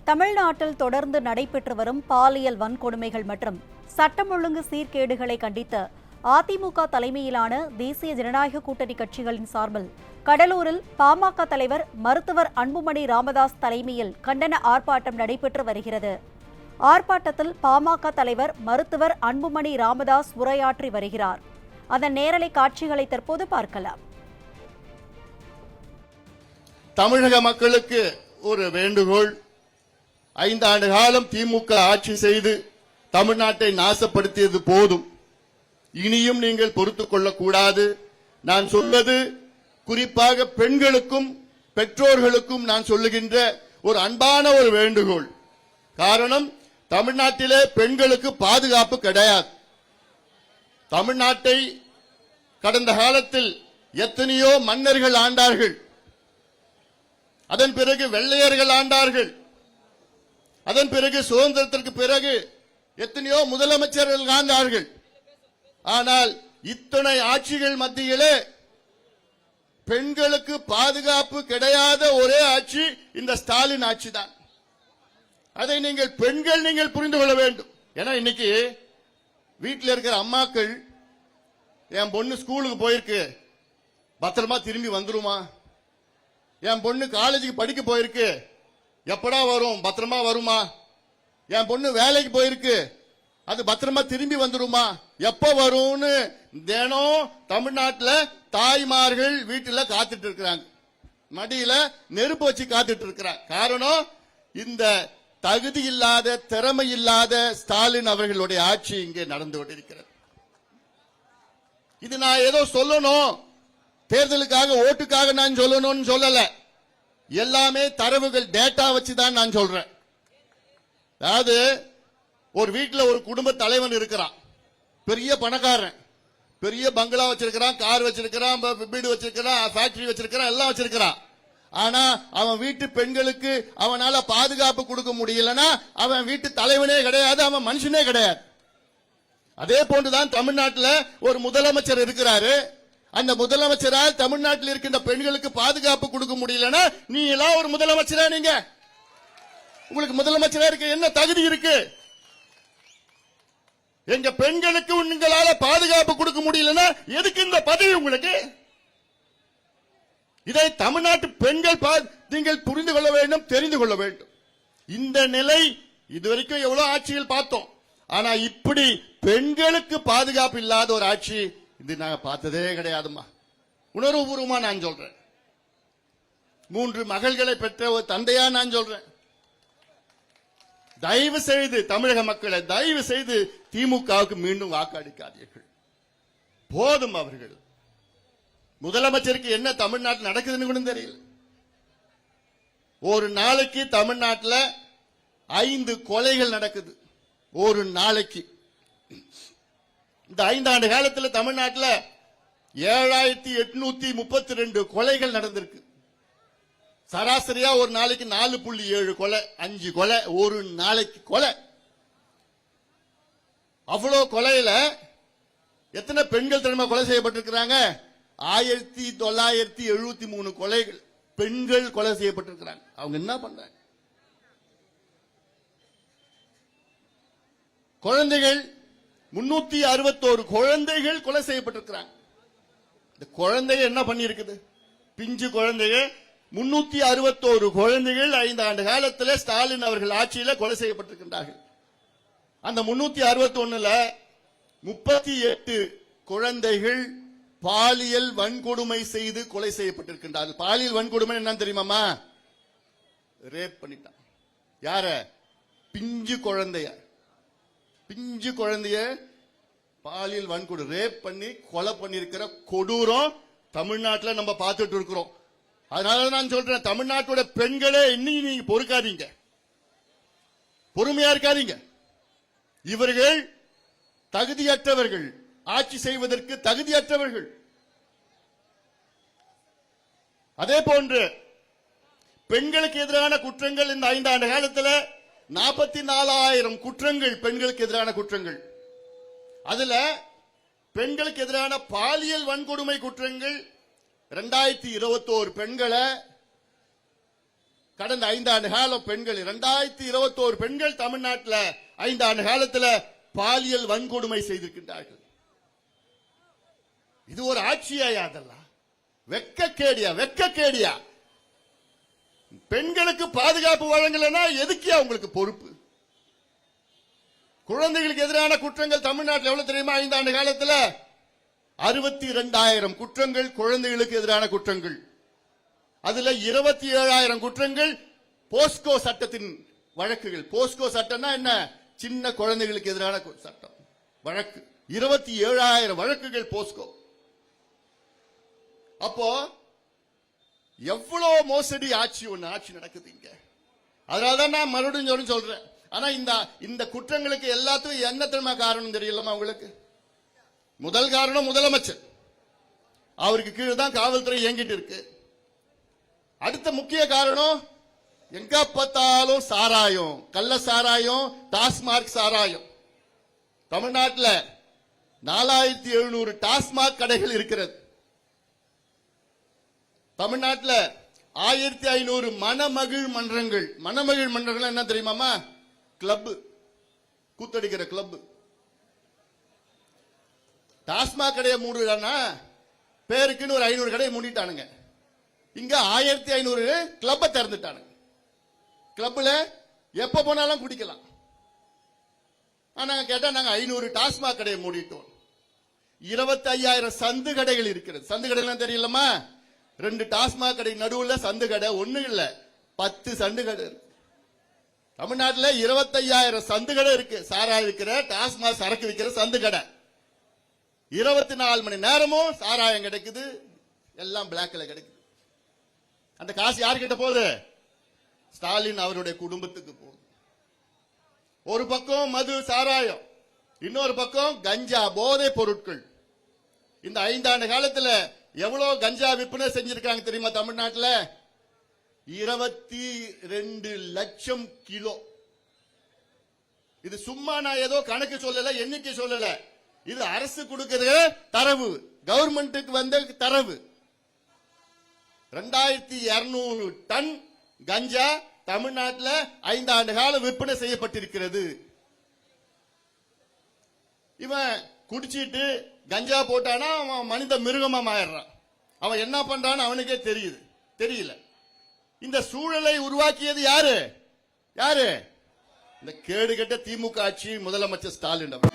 தமிழ்நாட்டில் தொடர்ந்து நடைபெற்று வரும் பாலியல் வன்கொடுமைகள் மற்றும் சட்டம் ஒழுங்கு சீர்கேடுகளை கண்டித்து அதிமுக தலைமையிலான தேசிய ஜனநாயக கூட்டணி கட்சிகளின் சார்பில் கடலூரில் பாமக தலைவர் மருத்துவர் அன்புமணி ராமதாஸ் தலைமையில் கண்டன ஆர்ப்பாட்டம் நடைபெற்று வருகிறது. ஆர்ப்பாட்டத்தில் பாமக தலைவர் மருத்துவர் அன்புமணி ராமதாஸ் உரையாற்றி வருகிறார். அதன் நேரலை காட்சிகளை தற்போது பார்க்கலாம். தமிழக மக்களுக்கு ஒரு வேண்டுகோள். 5 ஆண்டு காலம் திமுக ஆட்சி செய்து தமிழ்நாட்டை நாசப்படுத்தியது போதும். இனியும் நீங்கள் பொறுத்துக் கொள்ளக்கூடாது. நான் சொல்வது குறிப்பாக பெண்களுக்கும் பெற்றோர்களுக்கும் நான் சொல்லுகின்ற ஒரு அன்பான ஒரு வேண்டுகோள். காரணம், தமிழ்நாட்டிலே பெண்களுக்கு பாதுகாப்பு கிடையாது. தமிழ்நாட்டை கடந்த காலத்தில் எத்தனையோ மன்னர்கள் ஆண்டார்கள். அதன் பிறகு வெள்ளையர்கள் ஆண்டார்கள். அதன் பிறகு சுதந்திரத்திற்கு பிறகு எத்தனையோ முதலமைச்சர்கள் ஆண்டார்கள். ஆனால் இத்தனை ஆட்சிகள் மத்தியிலே பெண்களுக்கு பாதுகாப்பு கிடையாத ஒரே ஆட்சி இந்த ஸ்டாலின் ஆட்சி தான். அதை பெண்கள் புரிந்து கொள்ள வேண்டும். ஏன்னா இன்னைக்கு வீட்டில் இருக்கிற அம்மாக்கள், என் பொண்ணு ஸ்கூலுக்கு போயிருக்கு, பத்திரமா திரும்பி வந்துருமா? என் பொண்ணு காலேஜுக்கு படிக்க போயிருக்கு, எப்படா வரும், பத்திரமா வருமா? என் பொண்ணு வேலைக்கு போயிருக்கு, அது பத்திரமா திரும்பி வந்துருமா, எப்ப வரும்னு தினம் தமிழ்நாட்டில் தாய்மார்கள் வீட்டில் காத்துட்டு இருக்கிறாங்க. மடியில நெருப்பு வச்சு காத்துட்டு இருக்கிறாங்க. காரணம், இந்த தகுதி இல்லாத திறமை இல்லாத ஸ்டாலின் அவர்களுடைய ஆட்சி இங்கே நடந்து கொண்டிருக்கிறது. இது நான் ஏதோ சொல்லணும், தேர்தலுக்காக ஓட்டுக்காக நான் சொல்லணும்னு சொல்லல. எல்லாமே தரவுகள், டேட்டா வச்சுதான் நான் சொல்றேன். அதாவது ஒரு வீட்டில் ஒரு குடும்ப தலைவன் இருக்கிறான், பெரிய பணக்காரன், பெரிய பங்களா வச்சிருக்கிறான், கார் வச்சிருக்கிறான், வீடு வச்சிருக்கிறான், ஃபேக்டரி வச்சிருக்கிறான், எல்லாம் வச்சிருக்கிறான். ஆனா அவன் வீட்டு பெண்களுக்கு அவனால பாதுகாப்பு கொடுக்க முடியலன்னா அவன் வீட்டு தலைவனே கிடையாது, அவன் மனுஷனே கிடையாது. அதே போன்றுதான் தமிழ்நாட்டில் ஒரு முதலமைச்சர் இருக்கிறாரு. அந்த முதலமைச்சரால் தமிழ்நாட்டில் இருக்கின்ற பெண்களுக்கு பாதுகாப்பு கொடுக்க முடியலன்னா நீ எல்லாம் ஒரு முதலமைச்சரா? நீங்க உங்களுக்கு முதலமைச்சரா இருக்க என்ன தகுதி இருக்கு? எங்க பெண்களுக்கு உங்களால பாதுகாப்பு கொடுக்க முடியலன்னா எதுக்கு இந்த பதவி உங்களுக்கு? இதை தமிழ்நாட்டு பெண்கள் நீங்கள் புரிந்து கொள்ள வேண்டும், தெரிந்து கொள்ள வேண்டும். இந்த நிலை இதுவரைக்கும் எவ்வளவு ஆட்சிகள் பார்த்தோம். ஆனா இப்படி பெண்களுக்கு பாதுகாப்பு இல்லாத ஒரு ஆட்சி இது நாங்க பார்த்ததே கிடையாதுமா. உணர்வுபூர்வமா நான் சொல்றேன். 3 மகள்களை பெற்ற ஒரு தந்தையா நான் சொல்றேன். தயவு செய்து தமிழக மக்களை, தயவு செய்து திமுகவுக்கு மீண்டும் வாக்களிக்காதீர்கள். போதும். அவர்கள் முதலமைச்சருக்கு என்ன தமிழ்நாட்டில் நடக்குதுன்னு கூட தெரியல. ஒரு நாளைக்கு தமிழ்நாட்டில் 5 கொலைகள் நடக்குது. ஒரு நாளைக்கு. இந்த 5 ஆண்டு காலத்தில் தமிழ்நாட்டில் 7832 கொலைகள் நடந்திருக்கு. சராசரியா ஒரு நாளைக்கு 4.7 கொலை, 5 கொலை ஒரு நாளைக்கு கொலை. அவ்வளவு கொலையில எத்தனை பெண்கள் திறமை கொலை செய்யப்பட்டிருக்கிறாங்க? 1973 கொலைகள் பெண்கள் கொலை செய்யப்பட்டிருக்கிறாங்க. அவங்க என்ன பண்றாங்க? குழந்தைகள் 361 குழந்தைகள் கொலை செய்யப்பட்டிருக்கிறாங்க. இந்த குழந்தைகள் என்ன பண்ணி இருக்குது? பிஞ்சு குழந்தைகள் 361 குழந்தைகள் 5 ஆண்டு காலத்தில் ஸ்டாலின் அவர்கள் ஆட்சியில் கொலை செய்யப்பட்டிருக்கின்றார்கள். அந்த 361ல 38 குழந்தைகள் பாலியல் வன்கொடுமை செய்து கொலை செய்யப்பட்டிருக்கின்றார்கள். பாலியல் வன்கொடுமை என்ன தெரியுமாமா? ரேப் பண்ணிட்டான். யார? பிஞ்சு குழந்தைய. பிஞ்சு குழந்தைய பாலியல் வன்கொடுமை ரேப் பண்ணி கொலை பண்ணிருக்கிற கொடூரம் தமிழ்நாட்டில் நம்ம பார்த்துட்டு இருக்கிறோம். அதனால நான் சொல்றேன், தமிழ்நாட்டோட பெண்களே இன்னும் நீங்க பொறுக்காதீங்க, பொறுமையா இருக்காதீங்க. இவர்கள் தகுதியற்றவர்கள், ஆட்சி செய்வதற்கு தகுதியற்றவர்கள். அதே போன்று பெண்களுக்கு எதிரான குற்றங்கள் இந்த 5 ஆண்டு காலத்தில் 44,000 குற்றங்கள் பெண்களுக்கு எதிரான குற்றங்கள். அதுல பெண்களுக்கு எதிரான பாலியல் வன்கொடுமை குற்றங்கள் 2021 பெண்களை கடந்த 5 ஆண்டு காலம் பெண்கள் 2021 பெண்கள் தமிழ்நாட்டில் 5 ஆண்டு காலத்தில் பாலியல் வன்கொடுமை செய்திருக்கின்றார்கள். இது ஒரு ஆட்சியா? அதெல்லாம் வெட்கக்கேடியா. பெண்களுக்கு பாதுகாப்பு வழங்கலன்னா எதுக்கியா உங்களுக்கு பொறுப்பு? குழந்தைகளுக்கு எதிரான குற்றங்கள் தமிழ்நாட்டில் எவ்வளவு தெரியுமா? 5 ஆண்டு காலத்தில் 62,000 குற்றங்கள் குழந்தைகளுக்கு எதிரான குற்றங்கள். அதுல 27,000 குற்றங்கள் போஸ்கோ சட்டத்தின் வழக்குகள். போஸ்கோ சட்டம்னா என்ன? சின்ன குழந்தைகளுக்கு எதிரான சட்டம் வழக்கு. 27,000 வழக்குகள் போஸ்கோ. அப்போ எவ்வளவு மோசடி ஆட்சி நடக்குது இங்க. அதனாலதான் நான் மறுபடியும் சொல்றேன். ஆனா இந்த குற்றங்களுக்கு எல்லாத்துக்கும் என்ன தெரியுமா காரணம் தெரியலமா உங்களுக்கு? முதல் காரணம் முதலமைச்சர். அவருக்கு கீழே தான் காவல்துறை இயங்கிட்டு இருக்கு. அடுத்த முக்கிய காரணம் எங்க பார்த்தாலும் சாராயம், கள்ள சாராயம், டாஸ்மாக் சாராயம். தமிழ்நாட்டில் 4700 டாஸ்மாக் கடைகள் இருக்கிறது. தமிழ்நாட்டில் 1500 மணமகிழ் மன்றங்கள். மணமகிழ் மன்றங்கள் என்ன தெரியுமாமா? கிளப், கூத்தடிக்கிற கிளப். டாஸ்மாக் கடையை மூடுறானா பேருக்குன்னு ஒரு 500 கடையை மூடிட்டானுங்க. இங்க 1500 கிளப்பை திறந்துட்டானுங்க. கிளப்ல எப்ப போனாலும் குடிக்கலாம். ஆனா கேட்டா நாங்க 500 டாஸ்மாக் கடையை மூடிட்டோம். 25,000 சந்து கடைகள் இருக்கிறது. சந்து கடைலாம் தெரியலமா? 2 டாஸ்மாக் கடை நடுவுல சந்து கடை. ஒண்ணு இல்ல, 10 சந்து கடை இருக்கு. தமிழ்நாட்டில் 25,000 சந்து கடை இருக்கு. சாராயம் விற்கிற, டாஸ்மாக் சரக்கு விற்கிற சந்து கடை. 24 மணி நேரமும் சாராயம் கிடைக்குது. எல்லாம் பிளாக்ல கிடைக்குது. அந்த காசு யார்கிட்ட போகுது? ஸ்டாலின் அவருடைய குடும்பத்துக்கு போகுது. ஒரு பக்கம் மது, சாராயம், இன்னொரு பக்கம் கஞ்சா, போதை பொருட்கள். இந்த 5 ஆண்டு காலத்தில் எவ்வளவு கஞ்சா விற்பனை செஞ்சிருக்காங்க தெரியுமா? தமிழ்நாட்டில் 22 லட்சம் கிலோ. இது சும்மா நான் ஏதோ கணக்கு சொல்லல, எண்ணிக்கை சொல்லல. இது அரசு கொடுக்கிற தரவு, கவர்மெண்ட்டுக்கு வந்த தரவு. 2200 டன் கஞ்சா தமிழ்நாட்டில் 5 ஆண்டு காலம் விற்பனை செய்யப்பட்டிருக்கிறது. இவன் குடிச்சிட்டு கஞ்சா போட்டானா அவன் மனித மிருகமா மாறிடுறான். அவன் என்ன பண்றான்னு அவனுக்கே தெரியல. இந்த சூழலை உருவாக்கியது யாரு? இந்த கேடுகெட்ட திமுக ஆட்சி, முதலமைச்சர் ஸ்டாலின் அவர்.